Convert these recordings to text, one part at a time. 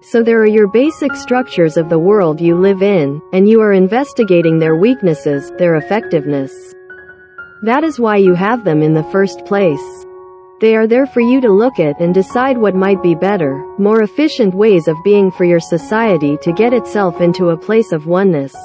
So there are your basic structures of the world you live in, and you are investigating their weaknesses, their effectiveness. That is why you have them in the first place. They are there for you to look at and decide what might be better, more efficient ways of being for your society to get itself into a place of oneness.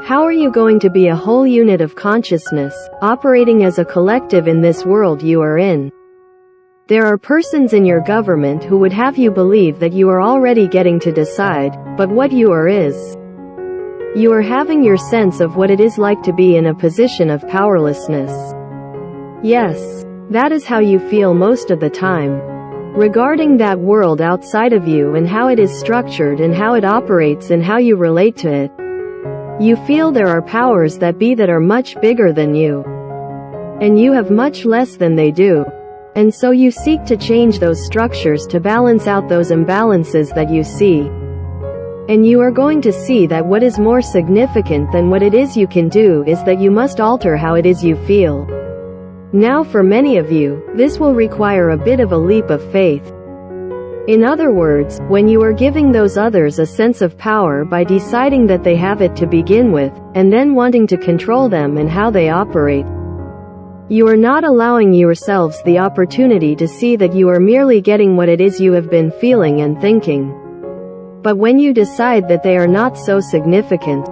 How are you going to be a whole unit of consciousness, operating as a collective in this world you are in? There are persons in your government who would have you believe that you are already getting to decide, but what you are is. You are having your sense of what it is like to be in a position of powerlessness. Yes, that is how you feel most of the time. Regarding that world outside of you and how it is structured and how it operates and how you relate to it. You feel there are powers that be that are much bigger than you. And you have much less than they do. And so you seek to change those structures to balance out those imbalances that you see. And you are going to see that what is more significant than what it is you can do is that you must alter how it is you feel. Now for many of you, this will require a bit of a leap of faith. In other words, when you are giving those others a sense of power by deciding that they have it to begin with, and then wanting to control them and how they operate, you are not allowing yourselves the opportunity to see that you are merely getting what it is you have been feeling and thinking. But when you decide that they are not so significant,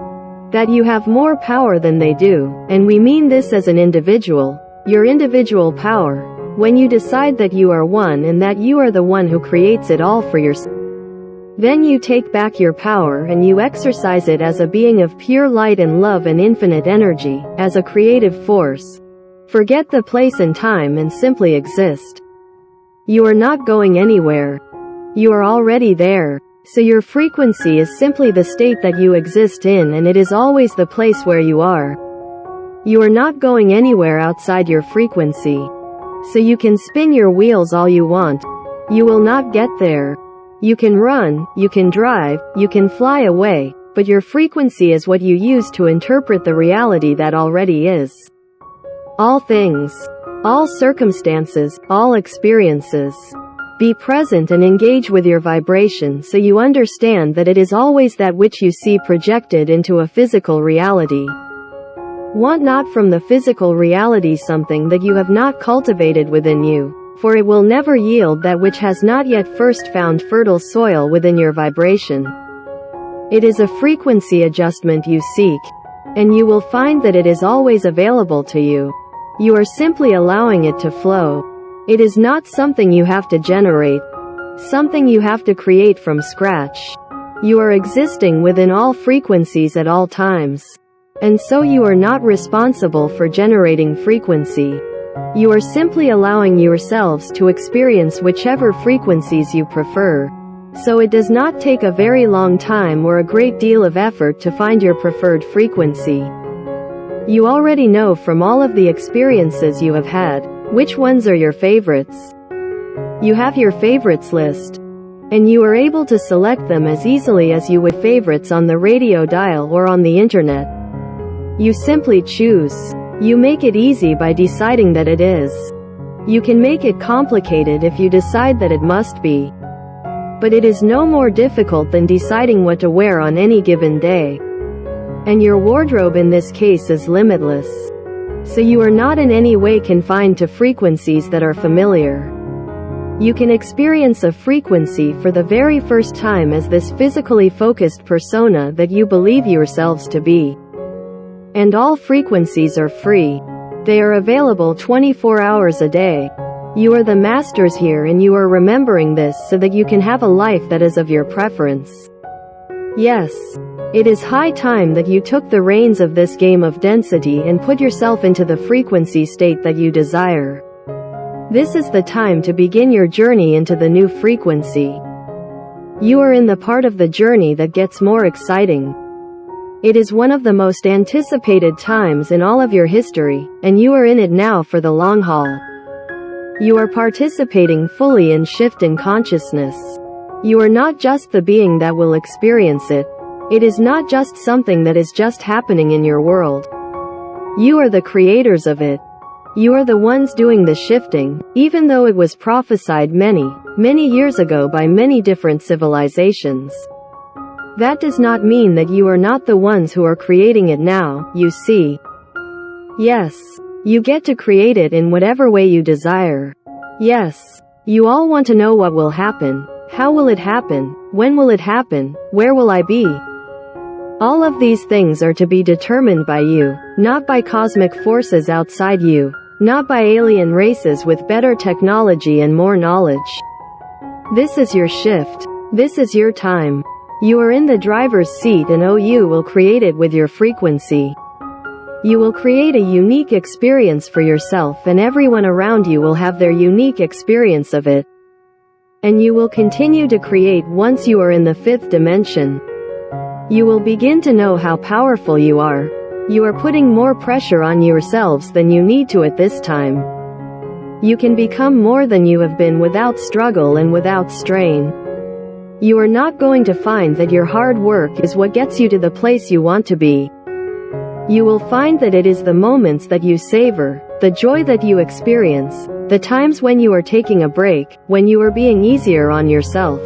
that you have more power than they do, and we mean this as an individual, your individual power, when you decide that you are one and that you are the one who creates it all for yourself, then you take back your power and you exercise it as a being of pure light and love and infinite energy, as a creative force. Forget the place and time and simply exist. You are not going anywhere. You are already there. So your frequency is simply the state that you exist in, and it is always the place where you are. You are not going anywhere outside your frequency. So you can spin your wheels all you want. You will not get there. You can run, you can drive, you can fly away, but your frequency is what you use to interpret the reality that already is. All things, all circumstances, all experiences. Be present and engage with your vibration so you understand that it is always that which you see projected into a physical reality. Want not from the physical reality something that you have not cultivated within you, for it will never yield that which has not yet first found fertile soil within your vibration. It is a frequency adjustment you seek, and you will find that it is always available to you. You are simply allowing it to flow. It is not something you have to generate, something you have to create from scratch. You are existing within all frequencies at all times. And so you are not responsible for generating frequency. You are simply allowing yourselves to experience whichever frequencies you prefer. So it does not take a very long time or a great deal of effort to find your preferred frequency. You already know from all of the experiences you have had, which ones are your favorites. You have your favorites list. And you are able to select them as easily as you would favorites on the radio dial or on the internet. You simply choose. You make it easy by deciding that it is. You can make it complicated if you decide that it must be. But it is no more difficult than deciding what to wear on any given day. And your wardrobe in this case is limitless. So you are not in any way confined to frequencies that are familiar. You can experience a frequency for the very first time as this physically focused persona that you believe yourselves to be. And all frequencies are free. They are available 24 hours a day. You are the masters here, and you are remembering this so that you can have a life that is of your preference. Yes. It is high time that you took the reins of this game of density and put yourself into the frequency state that you desire. This is the time to begin your journey into the new frequency. You are in the part of the journey that gets more exciting. It is one of the most anticipated times in all of your history, and you are in it now for the long haul. You are participating fully in shift in consciousness. You are not just the being that will experience it. It is not just something that is just happening in your world. You are the creators of it. You are the ones doing the shifting, even though it was prophesied many, many years ago by many different civilizations. That does not mean that you are not the ones who are creating it now, you see. Yes, you get to create it in whatever way you desire. Yes, you all want to know what will happen, how will it happen, when will it happen, where will I be? All of these things are to be determined by you, not by cosmic forces outside you, not by alien races with better technology and more knowledge. This is your shift. This is your time. You are in the driver's seat and you will create it with your frequency. You will create a unique experience for yourself and everyone around you will have their unique experience of it. And you will continue to create once you are in the fifth dimension. You will begin to know how powerful you are. You are putting more pressure on yourselves than you need to at this time. You can become more than you have been without struggle and without strain. You are not going to find that your hard work is what gets you to the place you want to be. You will find that it is the moments that you savor, the joy that you experience, the times when you are taking a break, when you are being easier on yourself.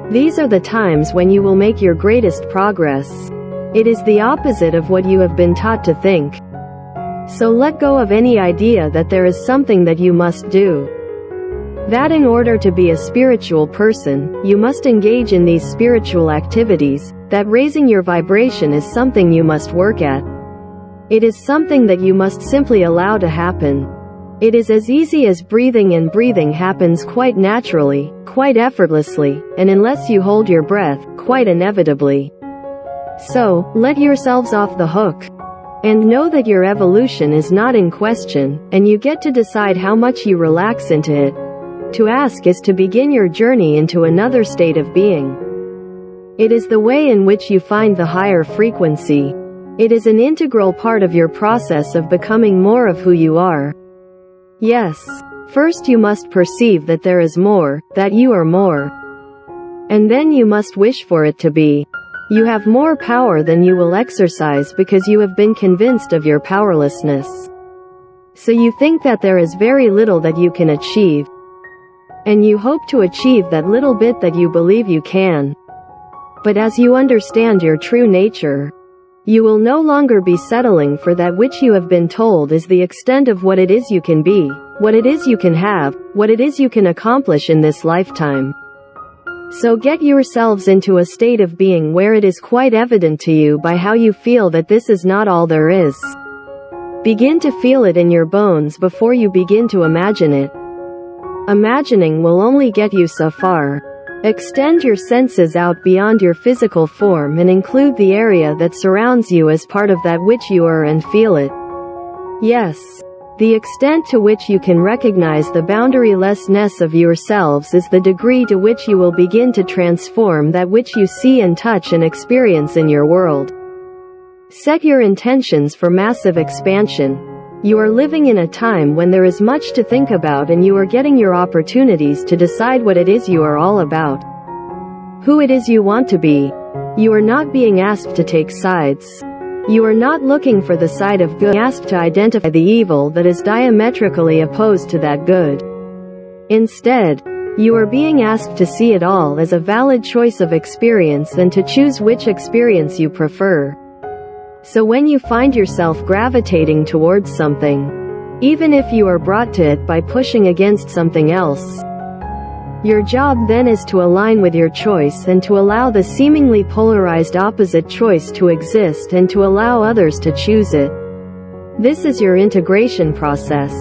These are the times when you will make your greatest progress. It is the opposite of what you have been taught to think. So let go of any idea that there is something that you must do. That in order to be a spiritual person, you must engage in these spiritual activities, that raising your vibration is something you must work at. It is something that you must simply allow to happen. It is as easy as breathing, and breathing happens quite naturally, quite effortlessly, and unless you hold your breath, quite inevitably. So, let yourselves off the hook. And know that your evolution is not in question, and you get to decide how much you relax into it. To ask is to begin your journey into another state of being. It is the way in which you find the higher frequency. It is an integral part of your process of becoming more of who you are. Yes. First you must perceive that there is more, that you are more. And then you must wish for it to be. You have more power than you will exercise because you have been convinced of your powerlessness. So you think that there is very little that you can achieve. And you hope to achieve that little bit that you believe you can. But as you understand your true nature, you will no longer be settling for that which you have been told is the extent of what it is you can be, what it is you can have, what it is you can accomplish in this lifetime. So get yourselves into a state of being where it is quite evident to you by how you feel that this is not all there is. Begin to feel it in your bones before you begin to imagine it. Imagining will only get you so far. Extend your senses out beyond your physical form and include the area that surrounds you as part of that which you are and feel it. Yes. The extent to which you can recognize the boundarylessness of yourselves is the degree to which you will begin to transform that which you see and touch and experience in your world. Set your intentions for massive expansion. You are living in a time when there is much to think about and you are getting your opportunities to decide what it is you are all about. Who it is you want to be. You are not being asked to take sides. You are not looking for the side of good, asked to identify the evil that is diametrically opposed to that good. Instead, you are being asked to see it all as a valid choice of experience and to choose which experience you prefer. So when you find yourself gravitating towards something, even if you are brought to it by pushing against something else, your job then is to align with your choice and to allow the seemingly polarized opposite choice to exist and to allow others to choose it. This is your integration process.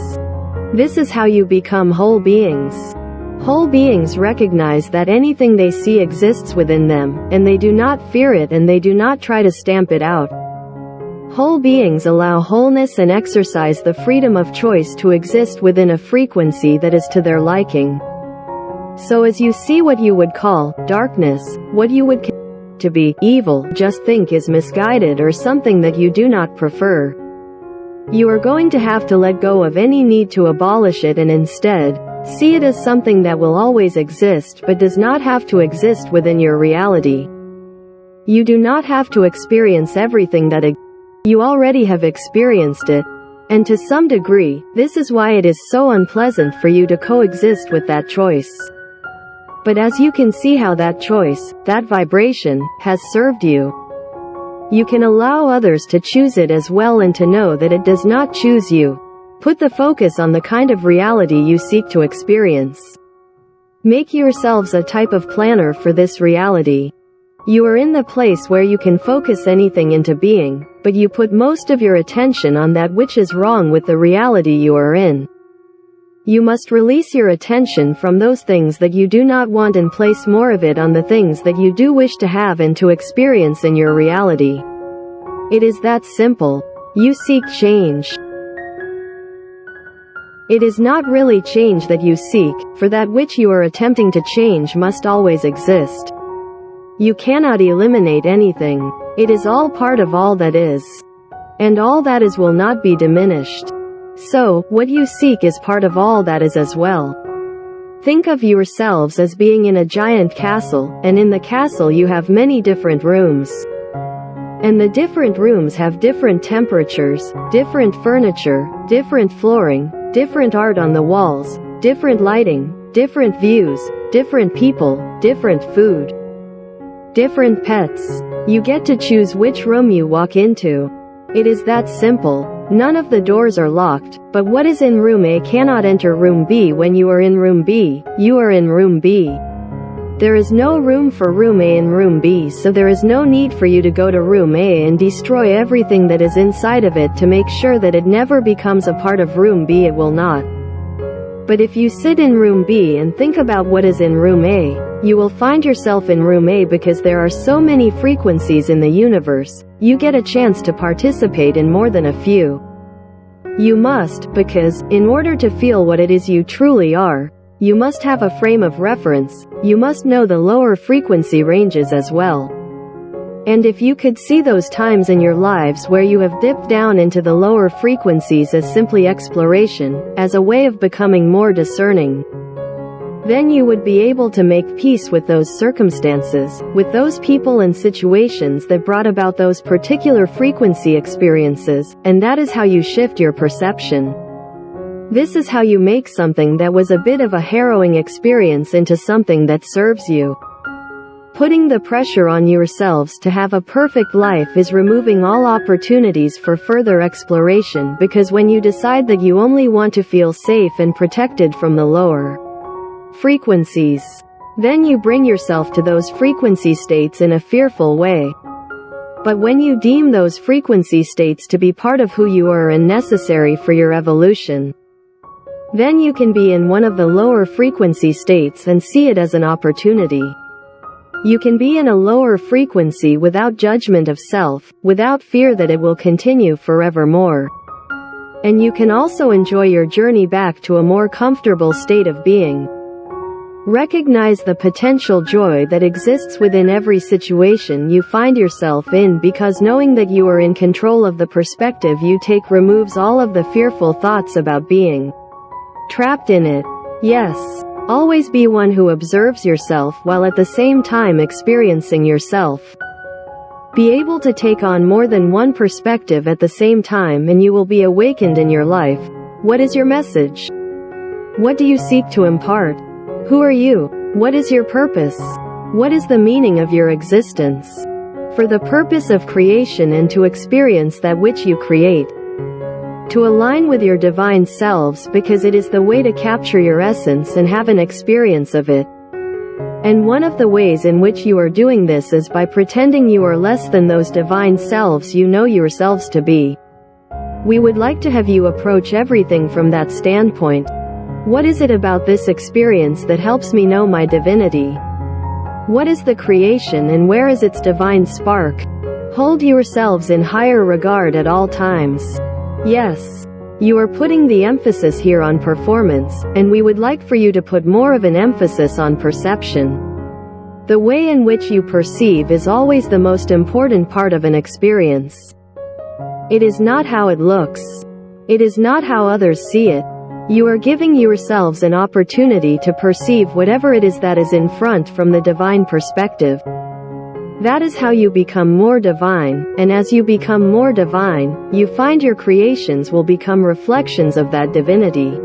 This is how you become whole beings. Whole beings recognize that anything they see exists within them, and they do not fear it and they do not try to stamp it out. Whole beings allow wholeness and exercise the freedom of choice to exist within a frequency that is to their liking. So as you see what you would call darkness, what you would consider to be evil, just think is misguided or something that you do not prefer. You are going to have to let go of any need to abolish it and instead, see it as something that will always exist but does not have to exist within your reality. You do not have to experience everything that exists. You already have experienced it. And to some degree, this is why it is so unpleasant for you to coexist with that choice. But as you can see how that choice, that vibration, has served you, you can allow others to choose it as well and to know that it does not choose you. Put the focus on the kind of reality you seek to experience. Make yourselves a type of planner for this reality. You are in the place where you can focus anything into being, but you put most of your attention on that which is wrong with the reality you are in. You must release your attention from those things that you do not want and place more of it on the things that you do wish to have and to experience in your reality. It is that simple. You seek change. It is not really change that you seek, for that which you are attempting to change must always exist. You cannot eliminate anything. It is all part of all that is. And all that is will not be diminished. So, what you seek is part of all that is as well. Think of yourselves as being in a giant castle, and in the castle you have many different rooms. And the different rooms have different temperatures, different furniture, different flooring, different art on the walls, different lighting, different views, different people, different food, different pets. You get to choose which room you walk into. It is that simple. None of the doors are locked, but what is in room A cannot enter room B. When you are in room B, you are in room B. There is no room for room A in room B, so there is no need for you to go to room A and destroy everything that is inside of it to make sure that it never becomes a part of room B. It will not. But if you sit in room B and think about what is in room A, you will find yourself in room A because there are so many frequencies in the universe. You get a chance to participate in more than a few. You must, because, in order to feel what it is you truly are, you must have a frame of reference. You must know the lower frequency ranges as well. And if you could see those times in your lives where you have dipped down into the lower frequencies as simply exploration, as a way of becoming more discerning, then you would be able to make peace with those circumstances, with those people and situations that brought about those particular frequency experiences, and that is how you shift your perception. This is how you make something that was a bit of a harrowing experience into something that serves you. Putting the pressure on yourselves to have a perfect life is removing all opportunities for further exploration, because when you decide that you only want to feel safe and protected from the lower frequencies, then you bring yourself to those frequency states in a fearful way. But when you deem those frequency states to be part of who you are and necessary for your evolution, then you can be in one of the lower frequency states and see it as an opportunity. You can be in a lower frequency without judgment of self, without fear that it will continue forevermore. And you can also enjoy your journey back to a more comfortable state of being. Recognize the potential joy that exists within every situation you find yourself in, because knowing that you are in control of the perspective you take removes all of the fearful thoughts about being trapped in it. Yes. Always be one who observes yourself while at the same time experiencing yourself. Be able to take on more than one perspective at the same time and you will be awakened in your life. What is your message? What do you seek to impart? Who are you? What is your purpose? What is the meaning of your existence? For the purpose of creation and to experience that which you create. To align with your divine selves, because it is the way to capture your essence and have an experience of it. And one of the ways in which you are doing this is by pretending you are less than those divine selves you know yourselves to be. We would like to have you approach everything from that standpoint. What is it about this experience that helps me know my divinity? What is the creation and where is its divine spark? Hold yourselves in higher regard at all times. Yes. You are putting the emphasis here on performance, and we would like for you to put more of an emphasis on perception. The way in which you perceive is always the most important part of an experience. It is not how it looks. It is not how others see it. You are giving yourselves an opportunity to perceive whatever it is that is in front from the divine perspective. That is how you become more divine, and as you become more divine, you find your creations will become reflections of that divinity.